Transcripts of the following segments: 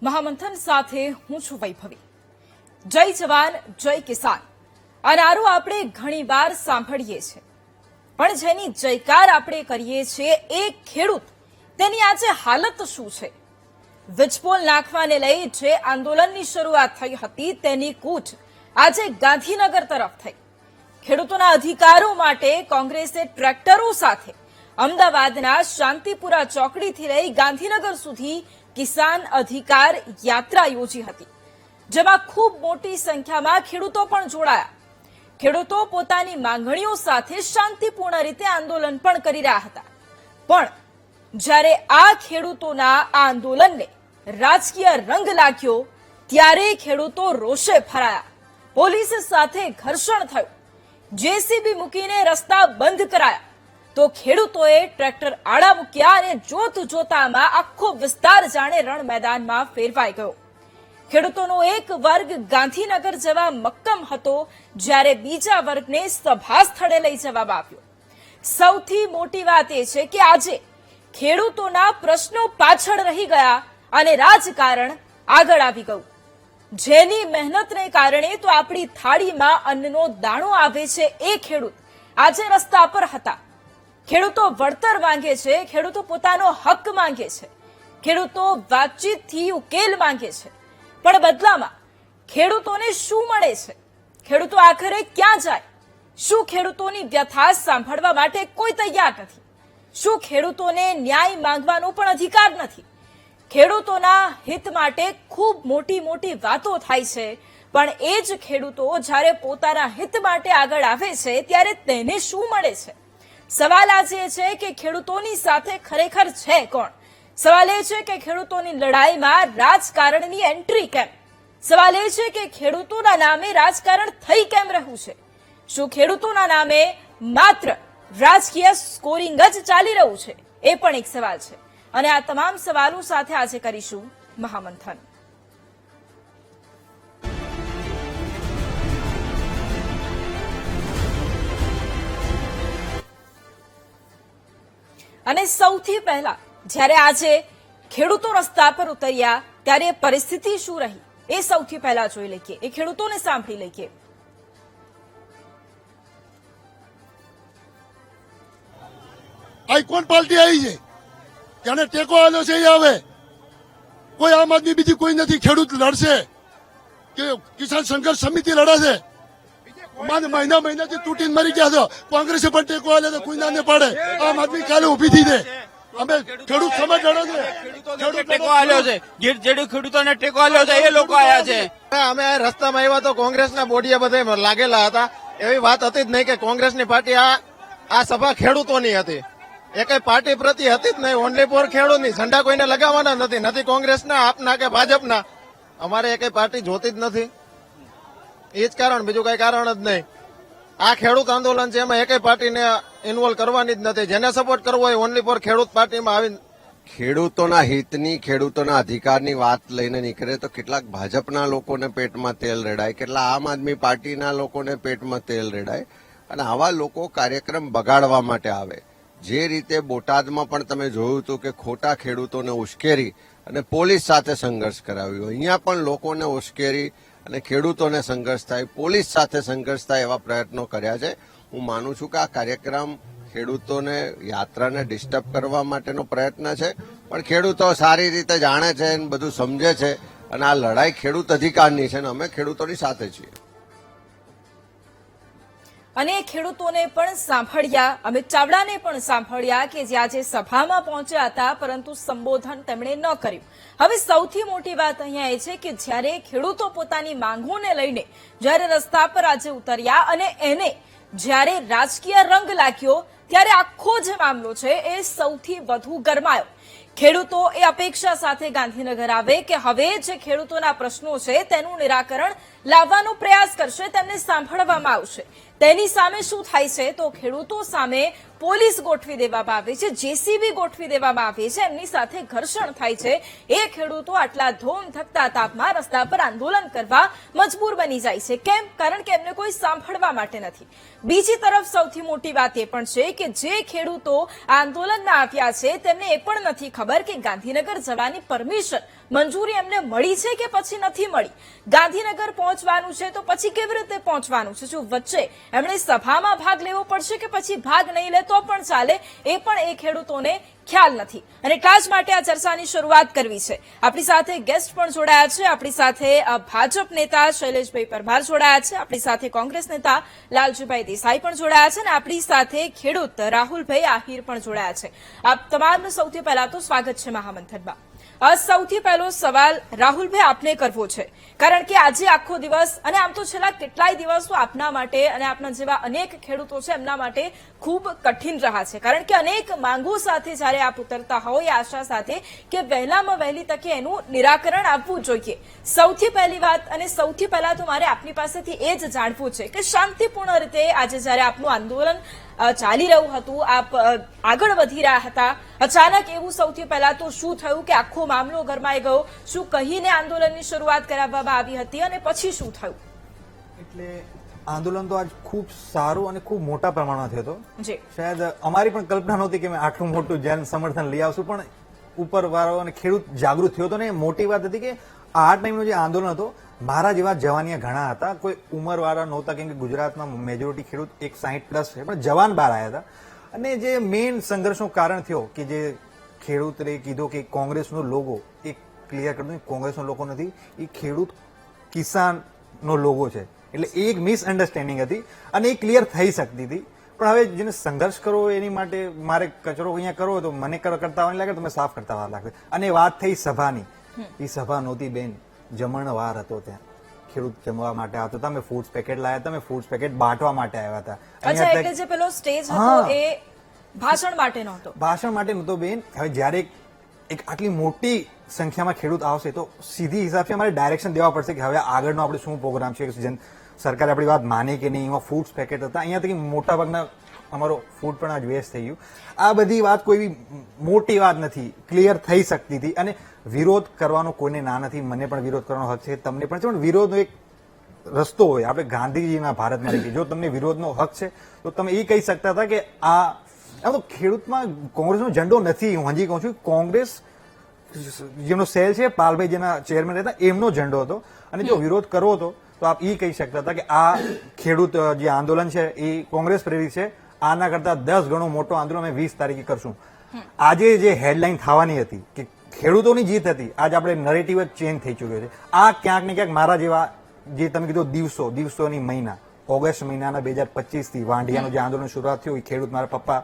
મહામંથન સાથે હું છું વૈભવી। જય જવાન જય કિસાન આ નારો આપણે ઘણીવાર સાંભળીએ છીએ, પણ જેની જયકાર આપણે કરીએ છીએ એ ખેડૂત તેની આજે હાલત શું છે? વીજપોલ નાખવાને લઈ જે આંદોલનની શરૂઆત થઈ હતી તેની કૂચ આજે ગાંધીનગર તરફ થઈ। ખેડૂતોના અધિકારો માટે કોંગ્રેસે ટ્રેક્ટરો સાથે અમદાવાદના શાંતિપુરા ચોકડીથી લઈ ગાંધીનગર સુધી કિસાન અધિકાર યાત્રા યોજી હતી, જેમાં ખૂબ મોટી સંખ્યામાં ખેડૂતો પણ જોડાયા। ખેડૂતો પોતાની માંગણીઓ સાથે શાંતિપૂર્ણ રીતે આંદોલન પણ કરી રહ્યા હતા, પણ જ્યારે આ ખેડૂતોના આંદોલનને રાજકીય રંગ લાગ્યો ત્યારે ખેડૂતો રોષે ભરાયા। પોલીસ સાથે ઘર્ષણ થયું, જેસીબી મૂકીને રસ્તા બંધ કરાયા તો ખેડૂતોએ ટ્રેક્ટર આડા મૂક્યા અને જોત જોતામાં આખો વિસ્તાર જાણે રણ મેદાનમાં ફેરવાઈ ગયો। ખેડૂતોનો એક વર્ગ ગાંધીનગર જવા મક્કમ હતો, જ્યારે બીજા વર્ગને સભા સ્થળે લઈ જવામાં આવ્યો। સૌથી મોટી વાત એ છે કે આજે ખેડૂતોના પ્રશ્નો પાછળ રહી ગયા અને રાજકારણ આગળ આવી ગયું। જેની મહેનતને કારણે તો આપણી થાળીમાં અન્નનો દાણો આવે છે એ ખેડૂત આજે રસ્તા પર હતા। ખેડૂતો વળતર માંગે છે, ખેડૂતો પોતાનો હક માંગે છે, ખેડૂતો વાતચીતથી ઉકેલ માંગે છે, પણ બદલામાં ખેડૂતોને શું મળે છે? ખેડૂતો આખરે ક્યાં જાય? શું ખેડૂતોની વ્યથા સાંભળવા માટે કોઈ તૈયાર નથી? શું ખેડૂતોને ન્યાય માંગવાનો પણ અધિકાર નથી? ખેડૂતોના હિત માટે ખૂબ મોટી મોટી વાતો થાય છે, પણ એ જ ખેડૂતો જ્યારે પોતાના હિત માટે આગળ આવે છે ત્યારે તેને શું મળે છે? સવાલ આજે છે કે ખેડૂતોની સાથે ખરેખર છે કોણ? સવાલ એ છે કે ખેડૂતોની લડાઈમાં રાજકારણની એન્ટ્રી કેમ? સવાલ એ છે કે ખેડૂતોના નામે રાજકારણ થઈ કેમ રહ્યું છે? શું ખેડૂતોના નામે માત્ર રાજકીય સ્કોરિંગ જ ચાલી રહ્યું છે? એ પણ એક સવાલ છે, અને આ તમામ સવાલો સાથે આજે કરીશું મહામંથન। અને સૌથી પહેલા જ્યારે આજે ખેડૂતો રસ્તા પર ઉતર્યા ત્યારે પરિસ્થિતિ શું રહી એ સૌથી પહેલા જોઈ લઈએ, એ ખેડૂતોને સાંભળી લઈએ। આ કોણ પાર્ટી આવી છે? જેને ટેકો આલ્યો છે એ આવે, કોઈ આમ આદમી બીજી કોઈ નથી। ખેડૂત લડશે કે કિસાન સંઘર્ષ સમિતિ લડે છે, મહિનાથી તૂટીને મરી ગયા છો। કોંગ્રેસે પણ ટેકો આલે તો કોઈ ના પાડે, આમ આદમી કાલે ઉભી થઈ છે। અમે ખેડૂત સમાજ લડે છે, ટેકો આલ્યો છે, જેડું ખેડૂતોને ટેકો આલ્યો છે એ લોકો આયા છે। અમે રસ્તામાં આવ્યા તો કોંગ્રેસના બોડિયા બધા લાગેલા હતા, એવી વાત હતી જ નહીં કે કોંગ્રેસની પાર્ટી આ સભા ખેડૂતોની હતી, એ કઈ પાર્ટી પ્રતિ હતી જ નહીં। ઓનલી ફોર ખેડૂતની, ઝંડા કોઈને લગાવવાના નથી કોંગ્રેસના, આપના કે ભાજપના। અમારે એ કઈ પાર્ટી જોતી જ નથી, એ જ કારણ, બીજું કઈ કારણ જ નહીં। આ ખેડૂત આંદોલન છે, એમાં એક પાર્ટીને ઇન્વોલ્વ કરવાની જ નથી। જેને સપોર્ટ કરવો હોય ઓનલી ફોર ખેડૂત પાર્ટીમાં આવી ખેડૂતોના હિતની, ખેડૂતોના અધિકારની વાત લઈને નીકળે તો કેટલાક ભાજપના લોકોને પેટમાં તેલ રેડાય, કેટલા આમ આદમી પાર્ટીના લોકોને પેટમાં તેલ રેડાય, અને આવા લોકો કાર્યક્રમ બગાડવા માટે આવે। જે રીતે બોટાદમાં પણ તમે જોયું હતું કે ખોટા ખેડૂતોને ઉશ્કેરી અને પોલીસ સાથે સંઘર્ષ કરાવ્યો, અહીંયા પણ લોકોને ઉશ્કેરી અને ખેડૂતોને સંઘર્ષ થાય, પોલીસ સાથે સંઘર્ષ થાય એવા પ્રયત્નો કર્યા છે। હું માનું છું કે આ કાર્યક્રમ ખેડૂતોને યાત્રાને ડિસ્ટર્બ કરવા માટેનો પ્રયત્ન છે, પણ ખેડૂતો સારી રીતે જાણે છે, બધું સમજે છે, અને આ લડાઈ ખેડૂત અધિકારની છે, અને અમે ખેડૂતોની સાથે છીએ। અને ખેડૂતોને પણ સાંભળ્યા, અમિત ચાવડાને પણ સાંભળ્યા કે જે આજે સભામાં પહોંચ્યા હતા, પરંતુ સંબોધન તેમણે ન કર્યું। હવે સૌથી મોટી વાત અહીંયા એ છે કે જ્યારે ખેડૂતો પોતાની માંગોને લઈને જ્યારે રસ્તા પર આજે ઉતર્યા અને એને જ્યારે રાજકીય રંગ લાગ્યો ત્યારે આખો જે મામલો છે એ સૌથી વધુ ગરમાયો। ખેડૂતો એ અપેક્ષા સાથે ગાંધીનગર આવે કે હવે જે ખેડૂતોના પ્રશ્નો છે તેનું નિરાકરણ લાવવાનો પ્રયાસ કરશે, તેમને સાંભળવામાં આવશે। તેની સામે શું થાય છે તો ખેડૂતો સામે પોલીસ ગોઠવી દેવામાં આવે છે, જેસીબી ગોઠવી દેવામાં આવે છે, એમની સાથે ઘર્ષણ થાય છે। એ ખેડૂતો આટલા ધોમ થકતા તાપમાં રસ્તા પર આંદોલન કરવા મજબૂર બની જાય છે। કેમ? કારણ કે એમને કોઈ સાંભળવા માટે નથી। બીજી તરફ સૌથી મોટી વાત એ પણ છે કે જે ખેડૂતો આંદોલનમાં આવ્યા છે તેમને એ પણ નથી ખબર કે ગાંધીનગર જવાની પરમિશન મંજૂરી એમને મળી છે કે પછી નથી મળી? ગાંધીનગર પહોંચવાનું છે તો પછી કેવી રીતે પહોંચવાનું છે? શું વચ્ચે એમણે સભામાં ભાગ લેવો પડશે કે પછી ભાગ નહીં લે તો પણ ચાલે? એ પણ એ ખેડૂતોને ખ્યાલ નથી અને એટલા જ માટે આ ચર્ચાની શરૂઆત કરવી છે. આપણી સાથે ગેસ્ટ પણ જોડાયા છે. આપણી સાથે ભાજપ નેતા શૈલેષભાઈ પરમાર જોડાયા છે. આપણી સાથે કોંગ્રેસ નેતા લાલજીભાઈ દેસાઈ પણ જોડાયા છે અને આપણી સાથે ખેડૂત રાહુલભાઈ આહિર પણ જોડાયા છે. આપ તમામનું સૌથી પહેલા તો સ્વાગત છે મહામંથનમાં. સૌથી પહેલો સવાલ રાહુલભાઈ આપને કરવો છે, કારણ કે આજે આખો દિવસ અને આમ તો છેલ્લા કેટલાય દિવસો આપના માટે અને આપના જેવા અનેક ખેડૂતો છે એમના માટે ખૂબ કઠિન રહ્યા છે, કારણ કે અનેક માંગો સાથે જ્યારે આપ ઉતરતા હોય એ આશા સાથે કે વહેલામાં વહેલી તકે એનું નિરાકરણ આપવું જોઈએ. સૌથી પહેલી વાત અને સૌથી પહેલા તો મારે આપની પાસેથી એ જ જાણવું છે કે શાંતિપૂર્ણ રીતે આજે જ્યારે આપનું આંદોલન ચાલી રહ્યું હતું, આપ આગળ વધી રહ્યા હતા, અચાનક એવું સૌથી પહેલા તો શું થયું કે આખો મામલો ગરમાઈ ગયો? શું કહીને આંદોલનની શરૂઆત કરાવવામાં આવી હતી અને પછી શું થયું? એટલે આંદોલન તો આજ ખૂબ સારું અને ખૂબ મોટા પ્રમાણમાં થયો હતો. જી, શાયદ અમારી પણ કલ્પના નહોતી કે અમે આટલું મોટું જન સમર્થન લઈ આવશું, પણ ઉપરવાળો અને ખેડૂત જાગૃત થયો હતો ને મોટી વાત હતી કે આ ટાઈમનું જે આંદોલન હતો, મારા જેવા જવાનિયા ઘણા હતા, કોઈ ઉંમરવાળા નહોતા, કેમ કે ગુજરાતમાં મેજોરિટી ખેડૂત 60+ છે, પણ જવાન બહાર આવ્યા હતા. અને જે મેઇન સંઘર્ષનું કારણ થયો કે જે ખેડૂતે કીધું કે કોંગ્રેસનો લોગો એ ક્લિયર કરતું, કોંગ્રેસનો લોગો નથી, એ ખેડૂત કિસાનનો લોગો છે. એટલે એ એક મિસઅન્ડરસ્ટેન્ડિંગ હતી અને એ ક્લિયર થઈ શકતી હતી. પણ હવે જેને સંઘર્ષ કરવો એની માટે મારે કચરો અહીંયા કરવો તો મને કરતા વાર લાગે, તો મેં સાફ કરતા વાર લાગે. અને વાત થઈ સભાની, એ સભા નહોતી બેન, જમણવાર હતો. ત્યાં ખેડૂત જમવા માટે આવતો હતા, અમે ફૂડ્સ પેકેટ લાવ્યા હતા, અમે ફૂડ્સ પેકેટ બાંટવા માટે આવ્યા હતા. અચ્છા, એટલે જે પેલો સ્ટેજ હતો એ ભાષણ માટે નહોતો? ભાષણ માટે નહોતો બેન. હવે જયારે એક આટલી મોટી સંખ્યામાં ખેડૂત આવશે તો સીધી હિસાબથી અમારે ડાયરેક્શન દેવા પડશે કે હવે આગળનો આપણે શું પ્રોગ્રામ છે, સરકારે આપણી વાત માની કે નહીં. એમાં ફૂડ્સ પેકેટ હતા, અહીંયાથી મોટા ભાગના અમારો ફૂડ પણ આજ વેસ્ટ થઈ ગયું. આ બધી વાત કોઈ મોટી વાત નથી, ક્લિયર થઈ શકતી હતી. અને વિરોધ કરવાનો કોઈને ના નથી, મને પણ વિરોધ કરવાનો હક છે, તમને પણ છે, પણ વિરોધનો એક રસ્તો હોય. આપણે ગાંધીજીના ભારતમાં રહીએ, જો તમને વિરોધનો હક છે તો તમે એ કહી શકતા હતા કે આ તો ખેડૂતમાં કોંગ્રેસનો ઝંડો નથી. હું હજી કહું છું, કોંગ્રેસ જેનો સેલ છે, પાલભાઈ જેના ચેરમેન હતા, એમનો ઝંડો હતો. અને જો વિરોધ કરવો હતો તો આપ એ કહી શકતા હતા કે આ ખેડૂત જે આંદોલન છે એ કોંગ્રેસ પ્રેરિત છે, આના કરતા 10 ગણું મોટો આંદોલન અમે 20 તારીખે કરશું. આજે જે હેડલાઇન થવાની હતી કે ખેડૂતોની જીત હતી, આજે આપણે નરેટિવ જ ચેન્જ થઈ ચુક્યો છે. આ ક્યાંક ને ક્યાંક મારા જેવા જે તમે કીધું દિવસોની મહિના, ઓગસ્ટ મહિનાના 2025 થી વાંઢિયાનું જે આંદોલન શરૂઆત થયું, એ ખેડૂત મારા પપ્પા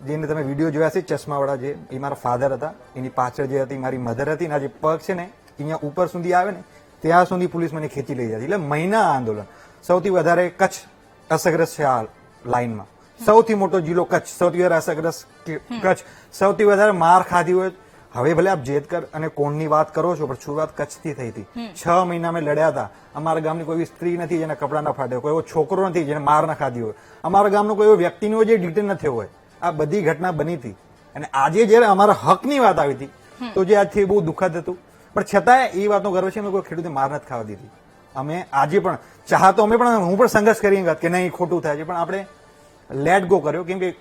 જેને તમે વિડીયો જોયા છે ચશ્માવાળા, જે એ મારા ફાધર હતા, એની પાછળ જે હતી મારી મધર હતી. અને આ જે પગ છે ને અહીંયા ઉપર સુધી આવે ને ત્યાં સુધી પોલીસ મને ખેંચી લઈ જતી. એટલે મહિના આંદોલન. સૌથી વધારે કચ્છ અસરગ્રસ્ત છે આ લાઈનમાં. સૌથી મોટો જિલ્લો કચ્છ, સૌથી વધારે અસરગ્રસ્ત કચ્છ, સૌથી વધારે માર ખાધી હોય. હવે ભલે આપ જેતકર અને કોણની વાત કરો છો, પણ શરૂઆત કચ્છથી થઈ હતી. 6 મહિના અમે લડ્યા હતા. અમારા ગામની કોઈ સ્ત્રી નથી જેના કપડા ના ફાટે, કોઈ એવો છોકરો નથી જેને માર ના ખાધી હોય, અમારા ગામનો કોઈ એવો વ્યક્તિનો હોય જે ડિટેન ન થયો હોય. આ બધી ઘટના બની હતી. અને આજે જયારે અમારા હકની વાત આવી હતી તો જે આજથી બહુ દુઃખદ હતું, પણ છતાંય એ વાતનો ગર્વ છે અમે કોઈ ખેડૂતે માર નથી ખાવા દીધી. અમે આજે પણ ચાહતો અમે પણ હું પણ સંઘર્ષ કરી કે નહીં ખોટું થાય છે, પણ આપણે લેટ ગો કર્યો, કેમ કે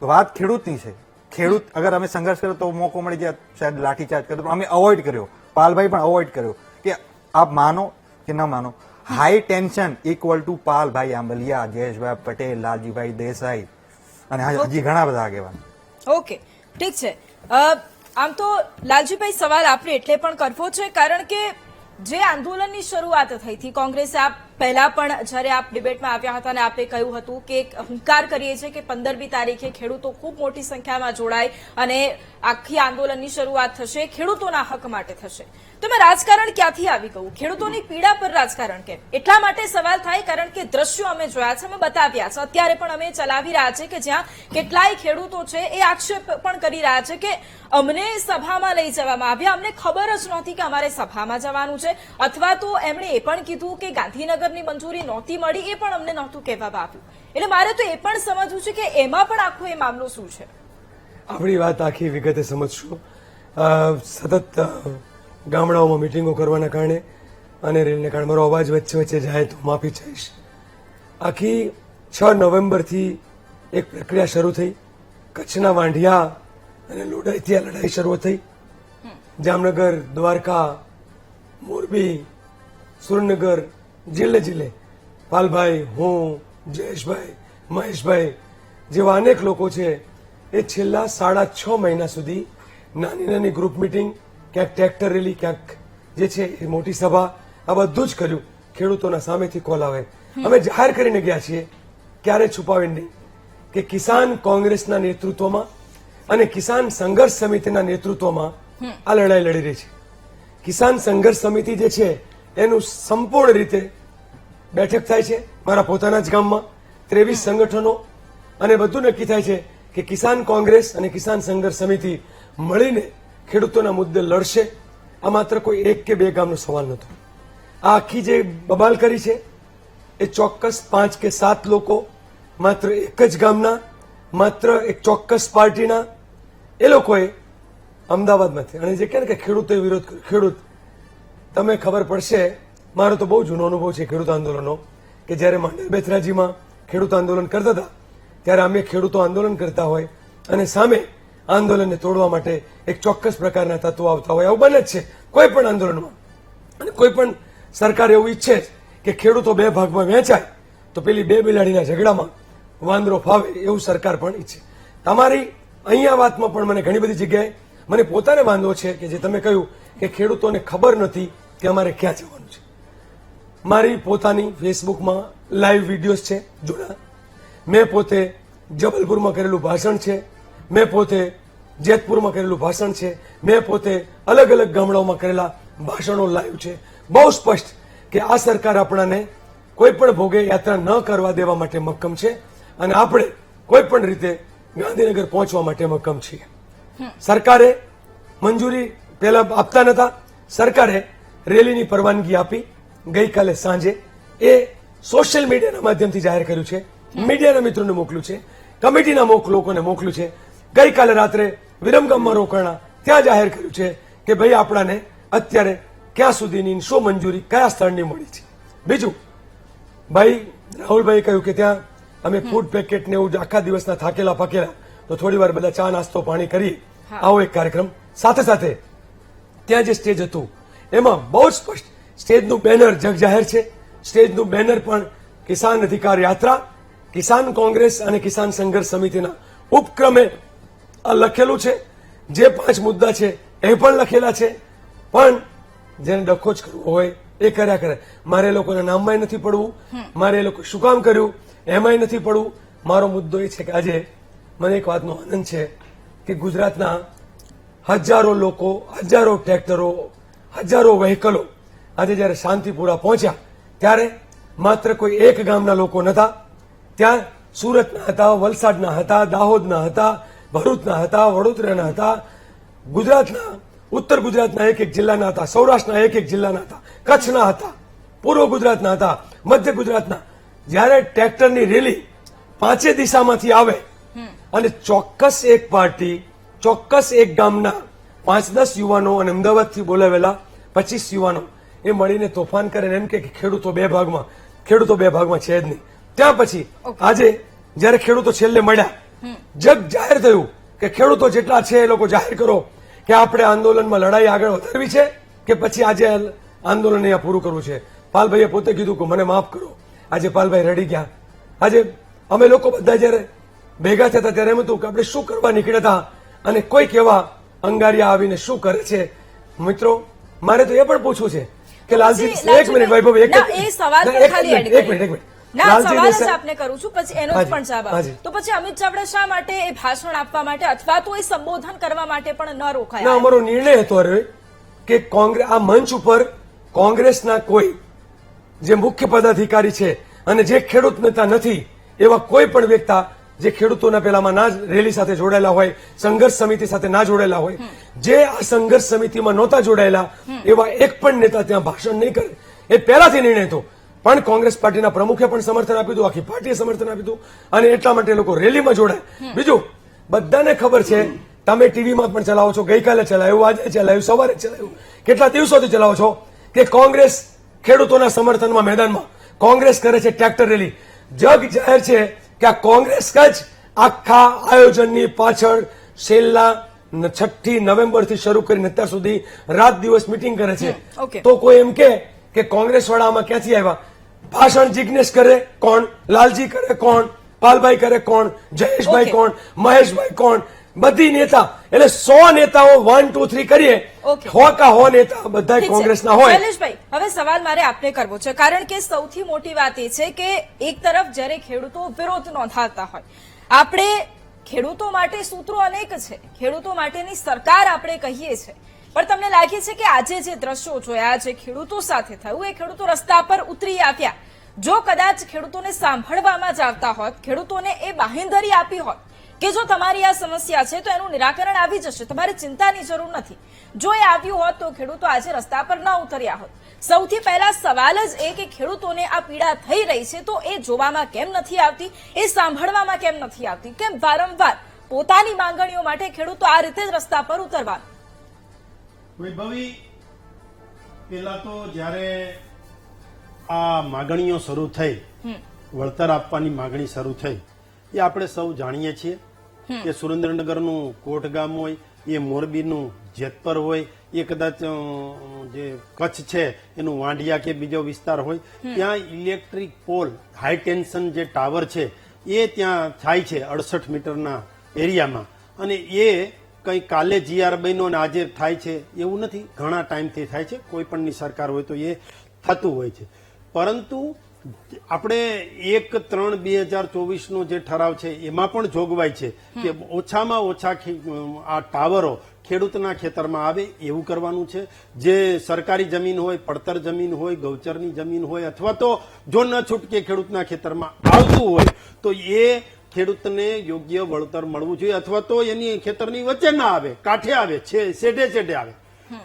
વાત ખેડૂતની છે. ખેડૂત અગર અમે સંઘર્ષ કર્યો તો મોકો મળી જાય શાયદ લાઠીચાર્જ કર્યો, પણ અમે અવોઇડ કર્યો. પાલભાઈ પણ અવોઇડ કર્યો કે આપ માનો કે ન માનો, high tension equal to Palbhai Ambaliya, Jayeshbhai Patel, Laljibhai Desai અને હજી ઘણા બધા આગેવાન. ઓકે, ઠીક છે. આમ તો લાલજીભાઈ સવાલ આપણે એટલે પણ કરવો છે કારણ કે જે આંદોલનની શરૂઆત થઈ હતી કોંગ્રેસે, આપ પહેલા પણ જયારે આપ ડિબેટમાં આવ્યા હતા અને આપે કહ્યું હતું કે હુંકાર કરીએ છીએ કે 15મી તારીખે ખેડૂતો ખૂબ મોટી સંખ્યામાં જોડાય અને આખી આંદોલનની શરૂઆત થશે, ખેડૂતોના હક માટે થશે. તો મેં રાજકારણ ક્યાંથી આવી ગયું? ખેડૂતોની પીડા પર રાજકારણ કેમ? એટલા માટે સવાલ થાય કારણ કે દ્રશ્યો અમે જોયા છે, અમે બતાવ્યા છે, અત્યારે પણ અમે ચલાવી રહ્યા છે કે જ્યાં કેટલાય ખેડૂતો છે એ આક્ષેપ પણ કરી રહ્યા છે કે અમને સભામાં લઈ જવામાં આવ્યા, અમને ખબર જ નહોતી કે અમારે સભામાં જવાનું છે, અથવા તો એમણે એ પણ કીધું કે ગાંધીનગરની મંજૂરી નહોતી મળી, એ પણ અમને નહોતું કહેવામાં આવ્યું. એટલે મારે તો એ પણ સમજવું છે કે એમાં પણ આખો એ મામલો શું છે. આપણી વાત આખી વિગતે સમજશું. સતત ગામડાઓમાં મિટિંગો કરવાના કારણે અને રેલને કારણે મારો અવાજ વચ્ચે વચ્ચે જાય તો માફી ચાહીશ. આખી 6 નવેમ્બરથી એક પ્રક્રિયા શરૂ થઈ. કચ્છના વાંઢિયા અને લોડાઈથી આ લડાઈ શરૂ થઈ જામનગર, દ્વારકા, મોરબી, સુરેન્દ્રનગર, જિલ્લે જિલ્લે પાલભાઈ, હું, જયેશભાઈ, મહેશભાઈ જેવા અનેક લોકો છે એ છેલ્લા 6.5 મહિના સુધી નાની નાની ગ્રુપ મિટિંગ, ક્યાંક ટ્રેક્ટર રેલી, ક્યાંક જે છે એ મોટી સભા, આ બધું જ કર્યું. ખેડૂતોના સામેથી કોલ આવે, અમે જાહેર કરીને ગયા છીએ, ક્યારે છુપાવીને નહીં, કે કિસાન કોંગ્રેસના નેતૃત્વમાં અને કિસાન સંઘર્ષ સમિતિના નેતૃત્વમાં આ લડાઈ લડી રહી છે. કિસાન સંઘર્ષ સમિતિ જે છે એનું સંપૂર્ણ રીતે બેઠક થાય છે મારા પોતાના જ ગામમાં, 23 સંગઠનો, અને બધું નક્કી થાય છે કે કિસાન કોંગ્રેસ અને કિસાન સંઘર્ષ સમિતિ મળીને ખેડૂતોના મુદ્દે લડશે. આ માત્ર કોઈ 1 કે 2 ગામનો સવાલ નહોતો. આ આખી જે બબાલ કરી છે એ ચોક્કસ 5 કે 7 લોકો, માત્ર એક જ ગામના, માત્ર એક ચોક્કસ પાર્ટીના, એ લોકોએ અમદાવાદમાંથી, અને જે કહે ને કે ખેડૂતોએ વિરોધ કર્યો. ખેડૂત, તમે ખબર પડશે, મારો તો બહુ જૂનો અનુભવ છે ખેડૂત આંદોલનનો, કે જ્યારે માંડલ બેચરાજીમાં ખેડૂત આંદોલન કરતા હતા ત્યારે અમે ખેડૂતો આંદોલન કરતા હોય અને સામે આંદોલનને તોડવા માટે એક ચોક્કસ પ્રકારના તત્વો આવતા હોય. આવું બને જ છે કોઈ પણ આંદોલનમાં. અને કોઈ પણ સરકાર એવું ઈચ્છે કે ખેડૂતો 2 ભાગમાં વહેંચાય તો પેલી 2 બિલાડીના ઝઘડામાં વાંદરો ફાવે, એવું સરકાર પણ ઈચ્છે. તમારી અહીંયા વાતમાં પણ મને ઘણી બધી જગ્યાએ મને પોતાને વાંધો છે કે જે તમે કહ્યું કે ખેડૂતોને ખબર નથી કે અમારે ક્યાં જવાનું છે. મારી પોતાની ફેસબુકમાં લાઈવ વિડીયોઝ છે જૂના, મેં પોતે જબલપુરમાં કરેલું ભાષણ છે, મેં પોતે જેતપુરમાં કરેલું ભાષણ છે, મેં પોતે અલગ અલગ ગામડાઓમાં કરેલા ભાષણો લાઈવ છે. બહુ સ્પષ્ટ કે આ સરકાર આપણાને કોઈ પણ ભોગે યાત્રા ન કરવા દેવા માટે મક્કમ છે અને આપણે કોઈ પણ રીતે ગાંધીનગર પહોંચવા માટે મક્કમ છીએ. સરકારે મંજૂરી પહેલા આપતા નતા, સરકારે રેલીની પરવાનગી આપી ગઈકાલે સાંજે. એ સોશિયલ મીડિયાના માધ્યમથી જાહેર કર્યું છે, મીડિયાના મિત્રોને મોકલ્યું છે, કમિટીના લોકોને મોકલ્યું છે. ગઈકાલે રાત્રે વિરમગામમાં રોકાણા, ત્યાં જાહેર કર્યું છે કે ભાઈ આપણાને અત્યારે ક્યાં સુધીની શું મંજૂરી કયા સ્થળની મળી છે. બીજું, ભાઈ રાહુલભાઈએ કહ્યું કે ત્યાં અમે ફૂડ પેકેટ ને એવું આખા દિવસના થાકેલા પાકેલા, તો થોડી વાર બધા ચા નાસ્તો પાણી કરીએ, આવો એક કાર્યક્રમ. સાથે સાથે ત્યાં જે સ્ટેજ હતું એમાં બહુ જ સ્પષ્ટ સ્ટેજનું બેનર જગ જાહેર છે. સ્ટેજનું બેનર પણ કિસાન અધિકાર યાત્રા, કિસાન કોંગ્રેસ અને કિસાન સંઘર્ષ સમિતિના ઉપક્રમે આ લખેલું છે. જે 5 મુદ્દા છે એ પણ લખેલા છે. પણ જેને ડખો જ કરવો હોય એ કર્યા કરે. મારે એ લોકોના નામમાં નથી પડવું, મારે એ લોકો શું કામ કર્યું એમાંય નથી પડવું. મારો મુદ્દો એ છે કે આજે મને એક વાતનો આનંદ છે કે ગુજરાતના હજારો લોકો, હજારો ટ્રેક્ટરો, હજારો વ્હીકલો આજે જયારે શાંતિપુરા પહોંચ્યા ત્યારે માત્ર કોઈ એક ગામના લોકો નતા. ત્યાં સુરતના હતા, વલસાડના હતા, દાહોદના હતા, ભરૂચના હતા, વડોદરાના હતા, ગુજરાતના ઉત્તર ગુજરાતના એક જિલ્લાના હતા, સૌરાષ્ટ્રના એક જિલ્લાના હતા, કચ્છના હતા, પૂર્વ ગુજરાતના હતા, મધ્ય ગુજરાતના. જ્યારે ટ્રેક્ટરની રેલી 5 દિશામાંથી આવે અને ચોક્કસ એક પાર્ટી, ચોક્કસ એક ગામના 5-10 યુવાનો અને અમદાવાદથી બોલાવેલા 25 યુવાનો એ મળીને તોફાન કરે એમ કે ખેડૂતો 2 ભાગમાં, ખેડૂતો 2 ભાગમાં છે જ નહીં. ત્યાં પછી આજે જયારે ખેડૂતો છેલ્લે મળ્યા, જગ જાહેર થયું કે ખેડૂતો જેટલા છે એ લોકો જાહેર કરો કે આપણે આંદોલનમાં લડાઈ આગળ વધારવી છે કે પછી આજે આંદોલન અહીંયા પૂરું કરવું છે. પાલભાઈએ પોતે કીધું કે મને માફ કરો. આજે પાલભાઈ રડી ગયા. આજે અમે લોકો બધા જયારે ભેગા થયા ત્યારે એમ હતું કે આપણે શું કરવા નીકળ્યા હતા અને કોઈક એવા અંગારિયા આવીને શું કરે છે. મિત્રો, મારે તો એ પણ પૂછવું છે કે લાલજી, એક મિનિટ વૈભવ, એક મિનિટ. ના, સવાલ જ આપને કરું છું, પછી એનો જ પણ જવાબ. તો પછી અમિત ચાવડા શા માટે એ ભાષણ આપવા માટે અથવા તો એ સંબોધન કરવા માટે પણ ન રોકાયા? ના, અમારો નિર્ણય હતો કે કોંગ્રેસ આ મંચ ઉપર કોંગ્રેસના કોઈ જે મુખ્ય પદાધિકારી છે અને જે ખેડૂત નેતા નથી એવા કોઈ પણ વ્યક્તિ જે ખેડૂતોના પેલામાં ના રેલી સાથે જોડાયેલા હોય, સંઘર્ષ સમિતિ સાથે ના જોડાયેલા હોય, જે આ સંઘર્ષ સમિતિમાં નહોતા જોડાયેલા એવા એક પણ નેતા ત્યાં ભાષણ નહીં કરે. એ પહેલાથી નિર્ણય હતો. પણ કોંગ્રેસ પાર્ટીના પ્રમુખે પણ સમર્થન આપ્યું હતું, આખી પાર્ટીએ સમર્થન આપ્યું હતું અને એટલા માટે લોકો રેલીમાં જોડાય. બીજું, બધાને ખબર છે, તમે ટીવીમાં પણ ચલાવો છો, ગઈકાલે ચલાવ્યું, આજે ચલાવ્યું, સવારે ચલાવ્યું, કેટલા દિવસોથી ચલાવો છો કે કોંગ્રેસ ખેડૂતોના સમર્થનમાં મેદાનમાં કોંગ્રેસ કરે છે ટ્રેક્ટર રેલી. જગ જાહેર છે કે આ કોંગ્રેસ જ આખા આયોજનની પાછળ છેલ્લા 6 નવેમ્બરથી શરૂ કરીને અત્યાર સુધી રાત દિવસ મિટિંગ કરે છે. ઓકે. તો કોઈ એમ કે કોંગ્રેસ વાળા આમાં ક્યાંથી આવ્યા? ભાષણ જિગ્નેશ કરે કોણ, લાલજી કરે કોણ, પાલભાઈ કરે કોણ, જયેશભાઈ ઓકે. કોણ, મહેશભાઈ કોણ, બધી નેતા એટલે 100 નેતાઓ 1 2 3 કરીએ, ઓકે. હો નેતા બધા ઠીક છે. કોંગ્રેસના હોય. શૈલેષભાઈ, હવે સવાલ મારે આપને કરવો છે, કારણ કે સૌથી મોટી વાત એ છે કે એક તરફ જ્યારે ખેડૂતો વિરોધ નોંધાવતા હોય, આપણે ખેડૂતો માટે સૂત્રો અનેક છે, ખેડૂતો માટેની સરકાર આપણે કહીએ છીએ, પણ તમને લાગે છે કે આજે જે દ્રશ્યો જોયા, જે ખેડૂતો સાથે થયું, એ ખેડૂતો રસ્તા પર ઉતરી આવ્યા, જો કદાચ ખેડૂતોને સાંભળવામાં જ આવતા હોત, ખેડૂતોને એ બાંહેધરી આપી હોત કે જો તમારી આ સમસ્યા છે તો એનું નિરાકરણ આવી જશે, તમારે ચિંતાની જરૂર નથી, જો એ આવ્યું હોત તો ખેડૂતો આજે રસ્તા પર ન ઉતર્યા હોત. સૌથી પહેલા સવાલ જ એ કે ખેડૂતોને આ પીડા થઈ રહી છે તો એ જોવામાં કેમ નથી આવતી, એ સાંભળવામાં કેમ નથી આવતી, કેમ વારંવાર પોતાની માંગણીઓ માટે ખેડૂતો આ રીતે જ રસ્તા પર ઉતરવા? વૈભવી, પેલા તો જ્યારે આ માગણીઓ શરૂ થઈ, વળતર આપવાની માગણી શરૂ થઈ, એ આપણે સૌ જાણીએ છીએ કે સુરેન્દ્રનગરનું કોટ ગામ હોય, એ મોરબીનું જેતપર હોય, એ કદાચ જે કચ્છ છે એનું વાંઢિયા કે બીજો વિસ્તાર હોય, ત્યાં ઇલેક્ટ્રિક પોલ, હાઈ ટેન્શન જે ટાવર છે એ ત્યાં થાય છે 68 મીટરના એરિયામાં, અને એ કઈ કાલે જીઆર બન્યો ને આજે થાય છે એવું નથી, ઘણા ટાઈમથી થાય છે, કોઈ પણની સરકાર હોય તો એ થતું હોય છે. પરંતુ આપણે 1/3/2024 નો જે ઠરાવ છે એમાં પણ જોગવાઈ છે કે ઓછામાં ઓછા આ ટાવરો ખેડૂતના ખેતરમાં આવે એવું કરવાનું છે. જે સરકારી જમીન હોય, પડતર જમીન હોય, ગૌચરની જમીન હોય, અથવા તો જો ન છૂટકે ખેડૂતના ખેતરમાં આવતું હોય તો એ ખેડૂતને યોગ્ય વળતર મળવું જોઈએ, અથવા તો એની ખેતરની વચ્ચે ના આવે, કાંઠે આવે, છેડે આવે.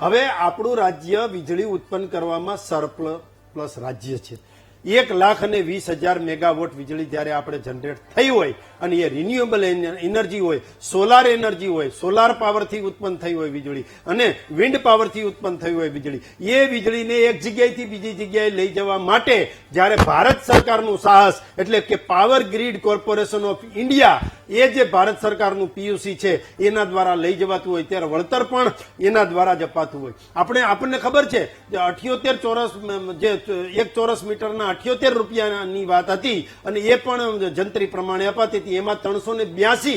હવે આપણું રાજ્ય વીજળી ઉત્પન્ન કરવામાં સરપ્લસ રાજ્ય છે. 1,20,000 મેગાવોટ વીજળી જયારે આપણે જનરેટ થઈ હોય અને એ રિન્યુએબલ એનર્જી હોય, સોલાર એનર્જી હોય, સોલાર પાવરથી ઉત્પન્ન થઈ હોય વીજળી અને વિન્ડ પાવરથી ઉત્પન્ન થઈ હોય વીજળી, એ વીજળીને એક જગ્યાએથી બીજી જગ્યાએ લઈ જવા માટે જ્યારે ભારત સરકારનું સાહસ, એટલે કે Power Grid Corporation of India, એ જે ભારત સરકારનું પીયુસી છે એના દ્વારા લઈ જવાતું હોય, ત્યારે વળતર પણ એના દ્વારા જ અપાતું હોય. આપણને ખબર છે 78 ચોરસ જે 1 ચોરસ મીટરના 78 રૂપિયાની વાત હતી અને એ પણ જંત્રી પ્રમાણે અપાતી હતી, એમાં 382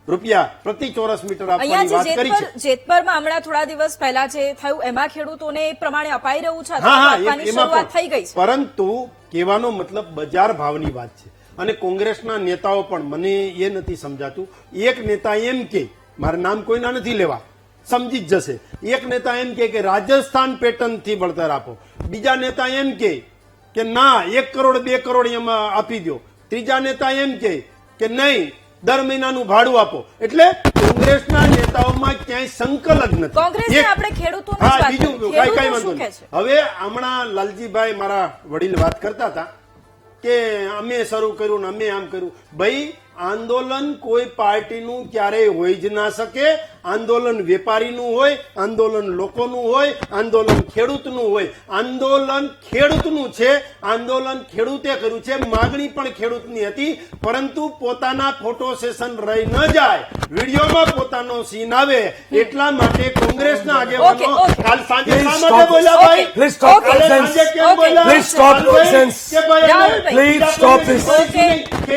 રૂપિયા પ્રતિ ચોરસ મીટર આપવાની વાત કરી છે. જેતપરમાં હમણાં થોડા દિવસ પહેલા જે થયું એમાં ખેડૂતોને એ પ્રમાણે અપાઈ રહ્યું છે, હા, આપવાની એમાં શરૂઆત થઈ ગઈ છે. પરંતુ કહેવાનો મતલબ બજાર ભાવની વાત છે, અને કોંગ્રેસના નેતાઓ પણ, મને એ નથી સમજાતું, એક નેતા એમ કે, મારે નામ કોઈના નથી લેવા, સમજી જ જશે, એક નેતા એમ કે રાજસ્થાન પેટર્ન થી વળતર આપો, બીજા નેતા એમ કે ના 1 કરોડ 2 કરોડ એમાં આપી દો, ત્રીજા નેતા એમ કે નહીં દર મહિનાનું ભાડું આપો. એટલે કોંગ્રેસના નેતાઓમાં ક્યાંય સંકલ જ નથી. કોંગ્રેસને આપણે ખેડૂતોની જ હા, વાત બીજું કરીએ. કઈ ખેડૂતો વાંધો શું કહે નહીં. છે? હવે હમણાં લાલજીભાઈ મારા વડીલ વાત કરતા હતા કે અમે શરૂ કર્યું ને અમે આમ કર્યું. ભાઈ, આંદોલન કોઈ પાર્ટીનું ક્યારેય હોઈ જ ના શકે. આંદોલન વેપારીનું હોય, આંદોલન લોકોનું હોય, આંદોલન ખેડૂતનું હોય. આંદોલન ખેડૂતનું છે, આંદોલન ખેડૂતે કર્યું છે, માગણી પણ ખેડૂતની હતી, પરંતુ પોતાના ફોટો સેશન રહી ન જાય, વિડીયોમાં પોતાનો સીન આવે, એટલા માટે કોંગ્રેસના આગેવાનો કાલ સાંજે શા માટે બોલ્યા ભાઈ? Please stop કાલે nonsense. સાંજે કેમ બોલ્યા? Please stop nonsense. કે ભાઈ અમે- Please stop this.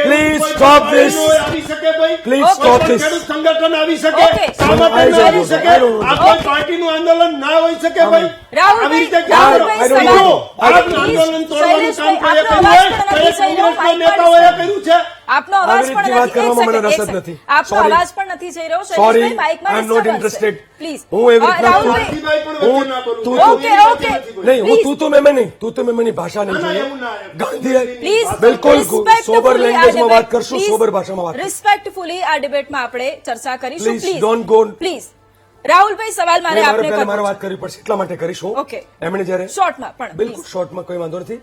Please stop this. આવી શકે ભાઈ? Please stop this. ખેડૂત સંગઠન આવી શકે, Okay. શા માટે I ન don't આવી know. શકે? I don't know. આ કોઈ પાર્ટીનું આંદોલન ના હોઈ શકે ભાઈ? રાહુલભાઈ, આવી રીતે કેમ? રાહુલભાઈ, I don't સવાલ- know. આ આંદોલન તોડવાનું કામ કોઈએ કર્યું હોય? શૈલેષભાઈ, કયા આપનો અવાજ પણ નથી જઈ રહ્યો, કોંગ્રેસના માઇક નેતાઓએ પર કર્યું છે? આપનો અવાજ આવી પણ રીતે વાત નથી. એક કરવામાં મને સેકન્ડ, રસ જ નથી. આપનો Sorry. અવાજ પણ નથી જઈ રહ્યો. Sorry, Shaileshbhai, માઇકમાં I'm not disturbance interested. છે. Please. હું એવી રીતના રાહુલભાઈ, લાલજીભાઈ પણ હું- વચ્ચે ના બોલું. તું- ઓકે, ઓકે. નહીં, હું તું તો મેં નહીં, તું તો મેં મની ભાષા નહીં ના, ના, જોઈએ. એવું ના. ગાંધી Please, બિલકુલ respectfully સોબર આ લેંગ્વેજમાં વાત debate- કરશું, please, સોબર ભાષામાં વાત કરશું. respectfully આ ડિબેટમાં આપણે ચર્ચા કરીશું. Please, please don't go- please રાહુલભાઈ, સવાલ મારે નહીં, આપને મારે કરવો વાત કરવી પડશે એટલા માટે કરીશું. Okay. એમણે જયારે શોર્ટમાં પણ બિલકુલ please. શોર્ટમાં કોઈ વાંધો નથી.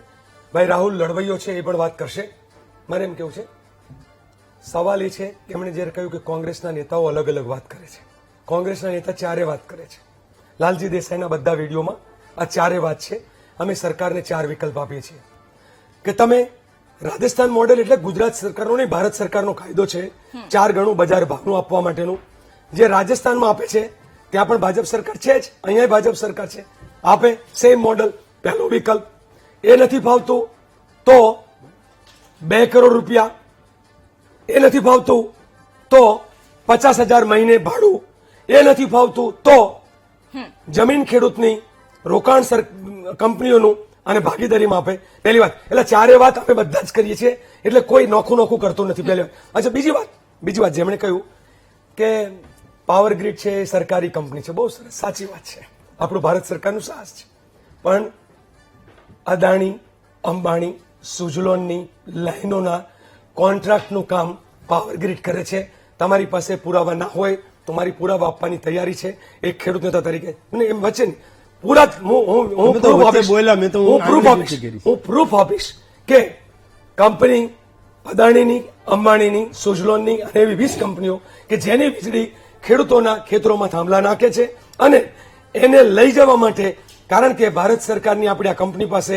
ભાઈ રાહુલ લડવૈયો છે, એ પણ વાત કરશે. મારે એમ કેવું છે, સવાલ એ છે કે એમણે જયારે કહ્યું કે કોંગ્રેસના નેતાઓ અલગ અલગ વાત કરે છે, કોંગ્રેસના નેતા ચારે વાત કરે છે. લાલજી દેસાઈના બધા વિડીયોમાં આ ચારે વાત છે. અમે સરકારને 4 વિકલ્પ આપીએ છીએ કે તમે રાજસ્થાન મોડેલ એટલે ગુજરાત સરકારનો નહીં, ભારત સરકારનો કાયદો છે 4 ગણું બજાર ભાવનું આપવા માટેનું. જે રાજસ્થાનમાં આપે છે ત્યાં પણ ભાજપ સરકાર છે જ, અહીંયા ભાજપ સરકાર છે, આપે સેમ મોડલ. પહેલો વિકલ્પ એ નથી ફાવતું તો 2 કરોડ રૂપિયા, એ નથી ફાવતું તો 50,000 મહિને ભાડું, એ નથી ફાવતું તો જમીન ખેડૂતની, રોકાણ કંપનીઓનું અને ભાગીદારીમાં આપે. પહેલી વાત. એટલે ચારે વાત આપણે બધા જ કરીએ છીએ, એટલે કોઈ નોખું કરતું નથી. પહેલી વાત. અચ્છા, બીજી વાત જેમણે કહ્યું કે પાવર ગ્રીડ છે એ સરકારી કંપની છે, બહુ સરસ, સાચી વાત છે, આપણું ભારત સરકારનું સાહસ છે. પણ અદાણી, અંબાણી, સુઝલોનની લાઈનોના કોન્ટ્રાક્ટનું કામ પાવર ગ્રીડ કરે છે. તમારી પાસે પુરાવા ના હોય તો મારી પુરાવા આપવાની તૈયારી છે એક ખેડૂત નેતા તરીકે. એમ વચ્ચે પૂરા હું પ્રૂફ આપીશ કે કંપની અદાણીની, અંબાણીની, સુઝલોનની અને એવી 20 કંપનીઓ કે જેની વીજળી ખેડૂતોના ખેતરોમાં થાંભલા નાખે છે અને એને લઈ જવા માટે, કારણ કે ભારત સરકારની આપણી આ કંપની પાસે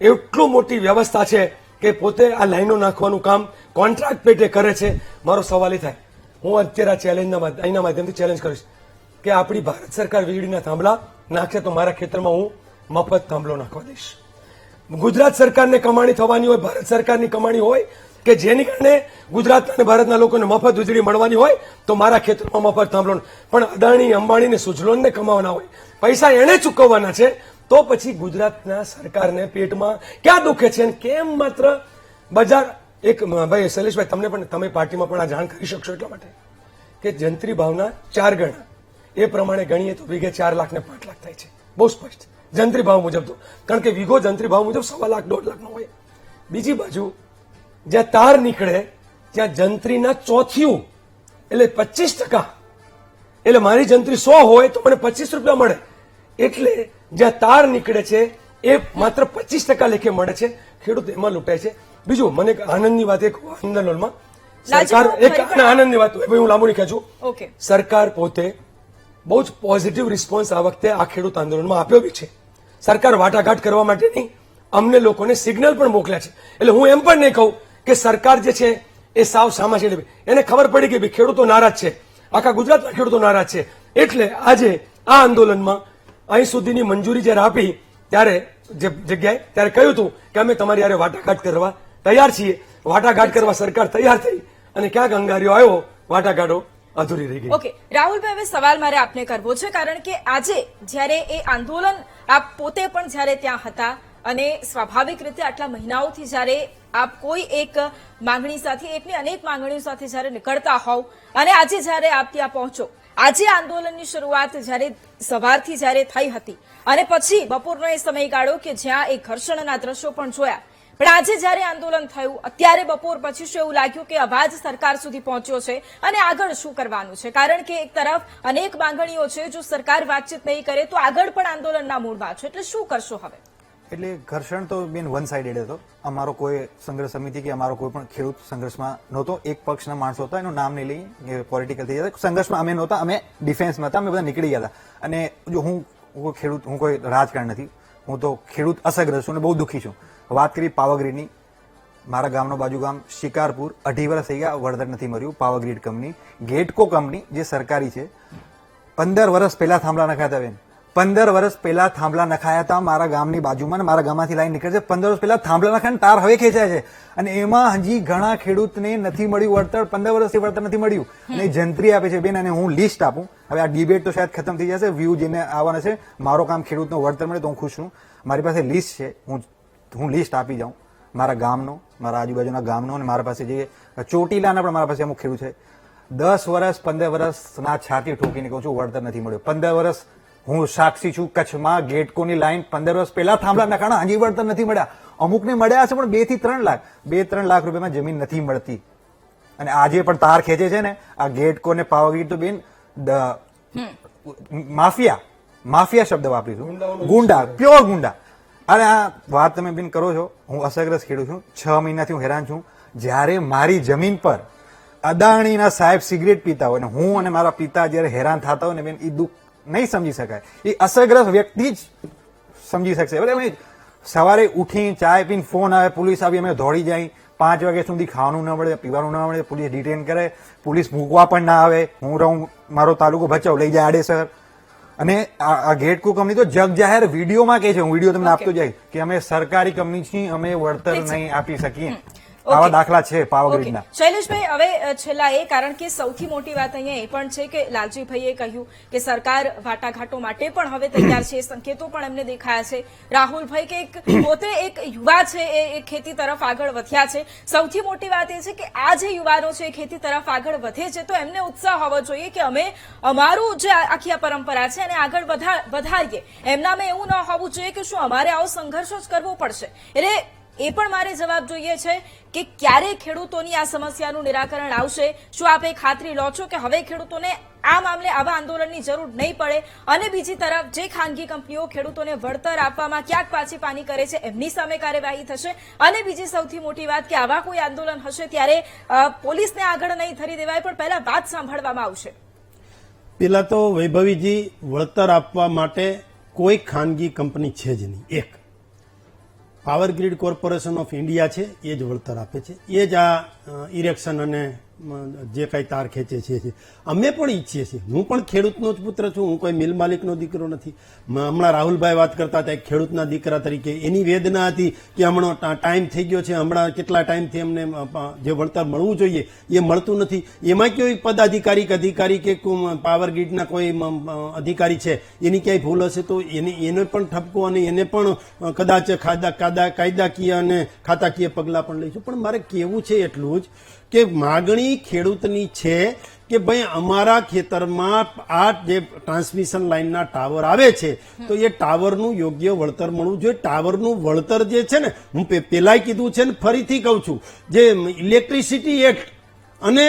એટલું મોટી વ્યવસ્થા છે કે પોતે આ લાઈનો નાખવાનું કામ કોન્ટ્રાક્ટ પેટે કરે છે. મારો સવાલ એ થાય, હું અત્યારે અહીંના માધ્યમથી ચેલેન્જ કરીશ કે આપણી ભારત સરકાર વીજળીના થાંભલા નાખશે તો મારા ખેતરમાં હું મફત થાંભલો નાખવા દઈશ. ગુજરાત સરકારને કમાણી થવાની હોય, ભારત સરકારની કમાણી હોય કે જેની કારણે ગુજરાત અને ભારતના લોકોને મફત વીજળી મળવાની હોય તો મારા ખેતરમાં મફત થાંભલો. પણ અદાણી, અંબાણી ને સુઝલોનને કમાવાના હોય, પૈસા એને ચૂકવવાના છે, તો પછી ગુજરાતના સરકારને પેટમાં ક્યાં દુખે છે? કેમ માત્ર બજાર એક ભાઈ શૈલેષભાઈ, તમને પણ, તમે પાર્ટીમાં પણ આ જાણ કરી શકશો એટલા માટે કે જંત્રી ભાવના 4 ગણા એ પ્રમાણે ગણીએ તો વીઘે 4 લાખ ને 5 લાખ થાય છે. બહુ સ્પષ્ટ જંત્રી ભાવ મુજબ તો, કારણ કે વીઘો જંત્રી ભાવ મુજબ 1.25 લાખ 1.5 લાખનો હોય. બીજી બાજુ જ્યાં તાર નીકળે ત્યાં જંત્રીના ચોથિયું એટલે 25%, એટલે મારી જંત્રી 100 હોય તો મને 25 રૂપિયા મળે. એટલે જ્યાં તાર નીકળે છે એ માત્ર 25% લેખે મળે છે. ખેડૂત એમાં લૂંટાય છે. બીજું મને એક આનંદની વાત, એક આંદોલનમાં સરકાર, એક આનંદની વાત, હું લાંબુ નહીં ખેંચું, સરકાર પોતે બહુ જ પોઝિટિવ રિસ્પોન્સ આ વખતે આ ખેડૂત આંદોલનમાં આપ્યો બી છે. સરકાર વાટાઘાટ કરવા માટે નહીં, અમને લોકોને સિગ્નલ પણ મોકલ્યા છે. એટલે હું એમ પણ નહીં કહું કે સરકાર જે છે એ સાવ સામા છે. એને ખબર પડી કે ખેડૂતો નારાજ છે, આખા ગુજરાતના ખેડૂતો નારાજ છે. એટલે આજે આ આંદોલનમાં અહીં સુધીની મંજૂરી જયારે આપી ત્યારે જે જગ્યાએ ત્યારે કહ્યું હતું કે અમે તમારી યારે વાટાઘાટ કરવા તૈયાર છીએ. વાટાઘાટ કરવા સરકાર તૈયાર થઈ અને ક્યાંક અંગારીઓ આવ્યો, વાટાઘાટો અધૂરી રહી ગઈ. ઓકે રાહુલભાઈ, હવે સવાલ મારે આપને કરવો છે, કારણ કે આજે જ્યારે એ આંદોલન આપ પોતે પણ જ્યારે ત્યાં હતા અને સ્વાભાવિક રીતે આટલા મહિનાઓથી જ્યારે આપ કોઈ એક માંગણી સાથે, એકની અનેક માંગણીઓ સાથે જ્યારે નીકળતા હોવ અને આજે જ્યારે આપ ત્યાં પહોંચો, આજે આંદોલનની શરૂઆત જ્યારે સવારથી જ્યારે થઈ હતી અને પછી બપોરનો એ સમયગાળો કે જ્યાં એક ઘર્ષણના દ્રશ્યો પણ જોયા, પણ આજે જ્યારે આંદોલન થયું, અત્યારે બપોર પછી શું એવું લાગ્યું કે અવાજ સરકાર સુધી પહોંચ્યો છે અને આગળ શું કરવાનું છે? કારણ કે એક તરફ અનેક માંગણીઓ છે, જો સરકાર વાતચીત નહીં કરે તો આગળ પણ આંદોલનના મૂડમાં છે, એટલે શું કરશો હવે? એટલે ઘર્ષણ તો બેન વન સાઇડેડ હતો. અમારો કોઈ સંઘર્ષ સમિતિ કે અમારો કોઈ પણ ખેડૂત સંઘર્ષમાં નહોતો. એક પક્ષના માણસો હતા, એનું નામ નહીં લઈ, પોલિટિકલ થઈ જતા. સંઘર્ષમાં અમે નહોતા, અમે ડિફેન્સમાં હતા, અમે બધા નીકળી ગયા હતા. અને જો હું ખેડૂત, હું કોઈ રાજકારણ નથી, હું તો ખેડૂત અસરગ્રસ્ત છું અને બહુ દુઃખી છું. વાત કરી પાવરગ્રીડની, મારા ગામનો બાજુ ગામ શિકારપુર, 2.5 વર્ષ થઈ ગયા, વળતર નથી મળ્યું. પાવરગ્રીડ કંપની, ગેટકો કંપની જે સરકારી છે, 15 વર્ષ પહેલા થાંભલા નખાયા હતા બેન. 15 વર્ષ પહેલા થાંભલા નખાયા હતા મારા ગામની બાજુમાં, અને મારા ગામમાંથી લાઈન નીકળે છે. 15 વર્ષ પહેલા થાંભલા નખાય, તાર હવે ખેંચાય છે અને એમાં હજી ઘણા ખેડૂતને નથી મળ્યું વળતર. 15 વર્ષથી વળતર નથી મળ્યું અને જંત્રી આપે છે બેન. અને હું લિસ્ટ આપું, હવે આ ડિબેટ તો શાયદ ખતમ થઈ જશે, વ્યૂ જેને આવવાના છે, મારો કામ ખેડૂતનો વળતર મળે તો હું ખુશ છું. મારી પાસે લિસ્ટ છે, હું લિસ્ટ આપી જાઉં મારા ગામનો, મારા આજુબાજુના ગામનો, અને મારા પાસે જે ચોટીલાના પણ મારા પાસે અમુક ખેડૂત છે. 10 વર્ષ 15 વર્ષના છાતી ઠોકીને કહું છું વળતર નથી મળ્યું. 15 વર્ષ હું સાક્ષી છું, કચ્છમાં ગેટકોની લાઈન 15 વર્ષ પહેલા થાંભલા નખાણા, હજી વળતર નથી મળ્યા. અમુકને મળ્યા છે પણ 2 થી 3 લાખ, 2-3 લાખ રૂપિયામાં જમીન નથી મળતી. અને આજે પણ તાર ખેંચે છે ને આ ગેટકો ને પાવરગ્રીડ તો બેન માફિયા શબ્દ વાપરીશું, ગુંડા, પ્યોર ગુંડા. અને આ વાત તમે બેન કરો છો, હું અસરગ્રસ્ત ખેડૂત છું, 6 મહિનાથી હું હેરાન છું. જ્યારે મારી જમીન પર અદાણીના સાહેબ સિગરેટ પીતા હોય ને હું અને મારા પિતા જયારે હેરાન થતા હોય ને બેન, એ દુઃખ નહીં સમજી શકાય. એ અસરગ્રસ્ત વ્યક્તિ જ સમજી શકશે. સવારે ઉઠી ચાય પીને ફોન આવે, પોલીસ આવી, અમે દોડી જાય, 5 વાગ્યા સુધી ખાવાનું ના મળે, પીવાનું ના મળે, પોલીસ ડિટેન કરે, પોલીસ મૂકવા પણ ના આવે. હું રહું મારો તાલુકો ભચાઉ, લઈ જાય આડેસર. અને આ ગેટકો કંપની તો જગ જાહેર વિડીયોમાં કહે છે, હું વિડીયો તમને આપતો જાય કે અમે સરકારી કંપની છીએ, અમે વળતર નહીં આપી શકીએ. આવા દાખલા છે પાવરગ્રીડના. શૈલેષભાઈ, હવે છેલ્લા કારણ કે સૌથી મોટી વાત અહીંયા એ પણ છે કે લાલજીભાઈએ કહ્યું કે સરકાર વાટાઘાટો માટે પણ હવે તૈયાર છે, સંકેતો પણ એમને દેખાયા છે. રાહુલભાઈ કે પોતે એક યુવા છે, એ ખેતી તરફ આગળ વધ્યા છે. સૌથી મોટી વાત એ છે કે આ જે યુવાનો છે ખેતી તરફ આગળ વધે છે તો એમને ઉત્સાહ હોવો જોઈએ કે અમે અમારું જે આખી આ પરંપરા છે એને આગળ વધારીએ. એમનામાં એવું ન હોવું જોઈએ કે શું અમારે આવો સંઘર્ષો જ કરવો પડશે. એટલે એ પણ મારે જવાબ જોઈએ છે કે ક્યારે ખેડૂતોની આ સમસ્યાનું નિરાકરણ આવશે? શું આપ એ ખાતરી લો છો કે હવે ખેડૂતોને આ મામલે આવા આંદોલનની જરૂર નહીં પડે? અને બીજી તરફ જે ખાનગી કંપનીઓ ખેડૂતોને વળતર આપવામાં ક્યાંક પાછી પાની કરે છે એમની સામે કાર્યવાહી થશે? અને બીજી સૌથી મોટી વાત કે આવા કોઈ આંદોલન હશે ત્યારે પોલીસને આગળ નહીં ધરી દેવાય, પણ પહેલા વાત સાંભળવામાં આવશે. પેલા તો વૈભવીજી, વળતર આપવા માટે કોઈ ખાનગી કંપની છે જ નહીં. એક power Grid Corporation of India છે, એ જ વળતર આપે છે, એ જ આ ઇરેક્શન અને જે કઈ તાર ખેંચે છે. અમે પણ ઈચ્છીએ છીએ, હું પણ ખેડૂતનો જ પુત્ર છું, હું કોઈ મિલ માલિકનો દીકરો નથી. હમણાં રાહુલભાઈ વાત કરતા હતા એક ખેડૂતના દીકરા તરીકે, એની વેદના હતી કે હમણાં ટાઈમ થઈ ગયો છે, હમણાં કેટલા ટાઈમથી અમને જે વળતર મળવું જોઈએ એ મળતું નથી. એમાં કોઈ અધિકારી કે પાવર ગ્રીડના કોઈ અધિકારી છે એની ક્યાંય ભૂલ હશે તો એને પણ ઠપકો અને એને પણ કદાચ કાયદાકીય અને ખાતાકીય પગલાં પણ લઈશું. પણ મારે કહેવું છે એટલું જ કે માગણી ખેડૂતની છે કે ભાઈ અમારા ખેતરમાં આ જે ટ્રાન્સમિશન લાઇનના ટાવર આવે છે તો એ ટાવરનું યોગ્ય વળતર મળવું જોઈએ. ટાવરનું વળતર જે છે ને, હું પેલાય કીધું છે ને ફરીથી કહું છું, જે ઇલેક્ટ્રિસિટી એક્ટ અને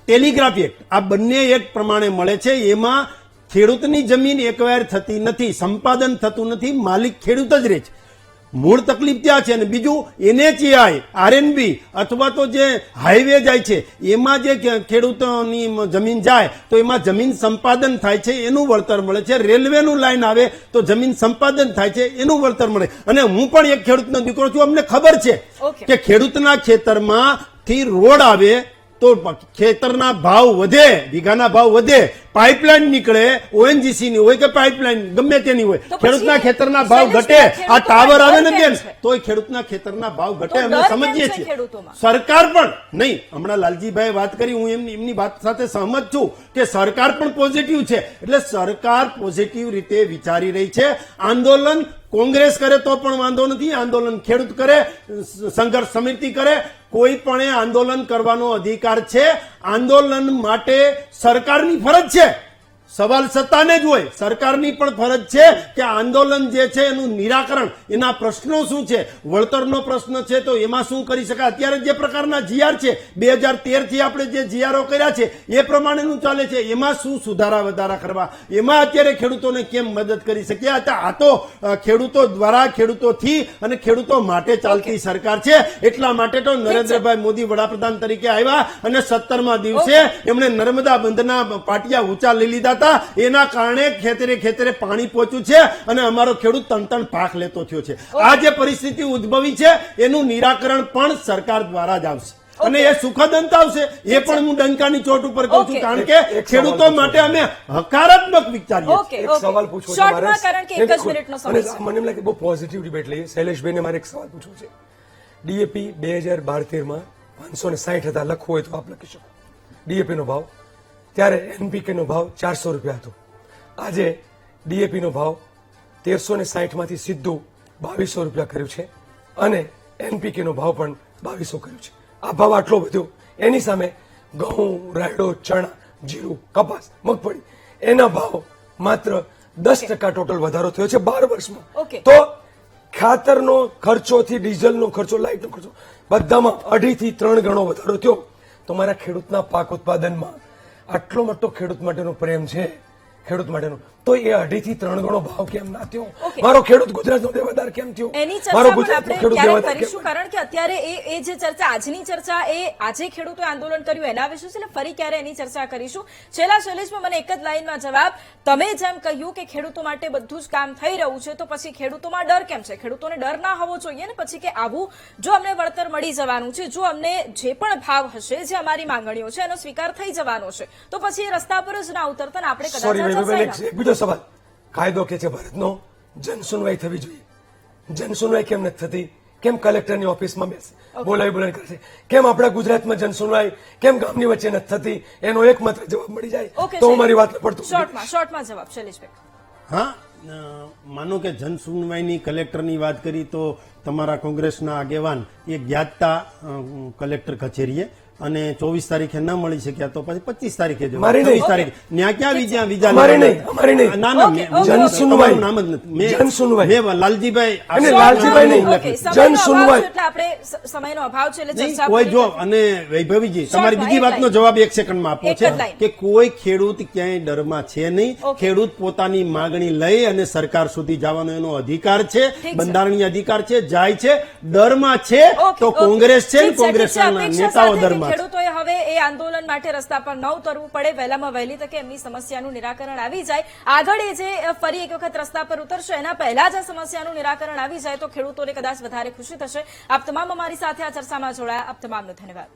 ટેલિગ્રાફ એક્ટ આ બંને એક્ટ પ્રમાણે મળે છે. એમાં ખેડૂતની જમીન એક્વાયર થતી નથી, સંપાદન થતું નથી, માલિક ખેડૂત જ રહે છે. મૂળ તકલીફ ત્યાં છે. અને બીજું NHAI, RNB અથવા તો જે હાઈવે જાય છે એમાં જે ખેડૂતોની જમીન જાય તો એમાં જમીન સંપાદન થાય છે, એનું વળતર મળે છે. રેલવેનું લાઈન આવે તો જમીન સંપાદન થાય છે, એનું વળતર મળે. અને હું પણ એક ખેડૂતનો દીકરો છું, અમને ખબર છે કે ખેડૂતના ખેતરમાં થી રોડ આવે તો ખેતરના ભાવ વધે, વીઘાના ભાવ વધે, પાઇપલાઇન નીકળે, ONGC ની હોય કે પાઇપલાઇન ગમે તેની હોય, ખેડૂતના ખેતરના ભાવ ઘટે. આ ટાવર આવે ને બેન તોય ખેડૂતના ખેતરના ભાવ ઘટે, અમે સમજીએ છીએ. સરકાર પણ નહીં, હમણાં લાલજીભાઈ વાત કરી, હું એમની વાત સાથે સહમત છું કે સરકાર પણ પોઝિટિવ છે. એટલે સરકાર પોઝિટિવ રીતે વિચારી રહી છે. આંદોલન કોંગ્રેસ કરે તો પણ વાંધો નથી, આંદોલન ખેડૂત કરે, સંઘર્ષ સમિતિ કરે, કોઈ પણ આંદોલન કરવાનો અધિકાર છે. આંદોલન માટે સરકારની ફરજ છે, સવાલ સત્તાને જ હોય, સરકારની પણ ફરજ છે કે આંદોલન જે છે એનું નિરાકરણ, એના પ્રશ્નો શું છે, વળતરનો પ્રશ્ન છે તો એમાં શું કરી શકાય. અત્યારે જે પ્રકારના GR છે 2013 થી આપણે જે GRO કર્યા છે એ પ્રમાણેનું ચાલે છે, એમાં શું સુધારા વધારા કરવા, એમાં અત્યારે ખેડૂતોને કેમ મદદ કરી શકીએ. આ તો ખેડૂતો દ્વારા, ખેડૂતોથી અને ખેડૂતો માટે ચાલતી સરકાર છે. એટલા માટે તો નરેન્દ્રભાઈ મોદી વડાપ્રધાન તરીકે આવ્યા અને 17મા દિવસે એમણે નર્મદા બંધના પાટિયા ઊંચા લઈ લીધા. એના કારણે ખેતરે પાણી પહોંચ્યું છે અને અમારો ખેડૂત તણ પાક લેતો થયો છે. આ જે પરિસ્થિતિ ઉદ્ભવી છે એનું નિરાકરણ પણ સરકાર દ્વારા જ આવશે અને એ સુખદ અંત આવશે. એ પણ હું ડંકાની ચોટ ઉપર કહું છું, કારણ કે ખેડૂતો માટે અમે હકારાત્મક વિચારીએ. એક સવાલ પૂછવો છે મારે, મને એમ લાગે બહુ પોઝિટિવ ડિબેટ લઈએ. શૈલેષભાઈને મારે એક સવાલ પૂછવો છે. DAP 2012-13માં 560 હતા, લખવું હોય તો આપ લખી શકો. DAP નો ભાવ ત્યારે NPK નો ભાવ 400 રૂપિયા હતો. આજે DAP નો ભાવ 1360 માંથી સીધું 2200 રૂપિયા કર્યું છે અને NPK નો ભાવ પણ 2200 કર્યું છે. આ ભાવ આટલો બધો, એની સામે ઘઉં, રાયડો, ચણા, જીરું, કપાસ, મગફળી એના ભાવ માત્ર 10% ટોટલ વધારો થયો છે 12 વર્ષમાં. તો ખાતરનો ખર્ચોથી ડીઝલનો ખર્ચો, લાઇટનો ખર્ચો બધામાં 2.5 થી 3 ગણો વધારો થયો. તો મારા ખેડૂતના પાક ઉત્પાદનમાં આટલો મોટો ખેડૂત માટેનો પ્રેમ છે, ખેડૂત માટેનો, તો એ 2.5 થી 3 ગણો ભાવ કેમ ના થયો? Okay. મારો ખેડૂત ગુજરાતનો દેવાદાર કેમ થયો? એની મારો ચર્ચા પણ ગુજરાતનો આપણે ખેડૂત ક્યારેક દેવાદાર કેમ કરીશું, કારણ કે અત્યારે એ જે ચર્ચા, આજની ચર્ચા, એ આજે ખેડૂતોએ આંદોલન કર્યું એના વિશે છે, એટલે ફરી ક્યારે એની ચર્ચા કરીશું. છેલ્લા શૈલેષમાં મને એક જ લાઈનમાં જવાબ, તમે જેમ કહ્યું કે ખેડૂતો માટે બધું જ કામ થઈ રહ્યું છે, તો પછી ખેડૂતોમાં ડર કેમ છે? ખેડૂતોને ડર ના હોવો જોઈએ ને પછી, કે આવું જો અમને વળતર મળી જવાનું છે, જો અમને જે પણ ભાવ હશે, જે અમારી માંગણીઓ છે એનો સ્વીકાર થઈ જવાનો છે, તો પછી એ રસ્તા પર જ ના ઉતરતા ને આપણે કદાચ સોરી આ વૈભવબેન, ચર્ચાએ એક બીજો સવાલ. કાયદો કે છે ભારતનો જનસુનવાઈ થવી જોઈએ. જનસુનવાઈ કેમ નથી થતી? કેમ કલેક્ટરની ઓફિસમાં બોલાવી કરશે? કેમ આપણા ગુજરાતમાં જનસુનવાઈ કેમ ગામની વચ્ચે નથી થતી? એનો એકમાત્ર જવાબ મળી જાય ઓકે, તો હું મારી વાત પડતું. શોર્ટમાં જવાબ શૈલેષભાઈ. હા, માનો કે જનસુનવાઈની કલેક્ટરની વાત કરી તો તમારા કોંગ્રેસના આગેવાન એ ગયા હતા કલેક્ટર કચેરીએ, અને 24 તારીખે ન મળી શક્યા તો પછી 25 તારીખે જવા. મારી નહીં. 24 તારીખે ત્યાં ક્યાં વિજા અમારી નહીં, અમારી નહીં. ના ના, ઓકે, મેં- જનસુનવાઈ. તમારું નામ જ નથી. જનસુનવાઈ. મેં લાલજીભાઈ અને આપણે લાલજીભાઈ નહીં. નામ ઓકે, લખ્યું. સમયનો જનસુનવાઈ. અભાવ છે, એટલે આપણે સમયનો અભાવ છે એટલે નહીં, ચર્ચા કોઈ પૂરી જો, કરીએ. અને વૈભવીજી તમારી શોર્ટમાં, બીજી એક વાતનો લાઈન. જવાબ 1 સેકન્ડમાં આપવો એક છે જ લાઈન. કે કોઈ ખેડૂત ક્યાંય ડરમાં છે નહીં. ઓકે. ખેડૂત પોતાની માંગણી લઈ અને સરકાર સુધી જવાનો એનો અધિકાર છે, છે. બંધારણીય અધિકાર છે, જાય છે. ડરમાં છે ઓકે, તો ઓકે. કોંગ્રેસ છે ને ઠીક ઠીક કોંગ્રેસના અપેક્ષા નેતાઓ સાથે કે ડરમાં છે. ખેડૂતોએ હવે એ આંદોલન માટે રસ્તા પર ન ઉતરવું પડે, વહેલામાં વહેલી તકે એમની સમસ્યાનું નિરાકરણ આવી જાય. આગળ એ જે ફરી એક વખત રસ્તા પર ઉતરશે એના પહેલા જ આ સમસ્યાનું નિરાકરણ આવી જાય તો ખેડૂતોને કદાચ વધારે ખુશી થશે. આપ તમામ અમારી સાથે આ ચર્ચામાં જોડાયા, આપ તમામનો ધન્યવાદ.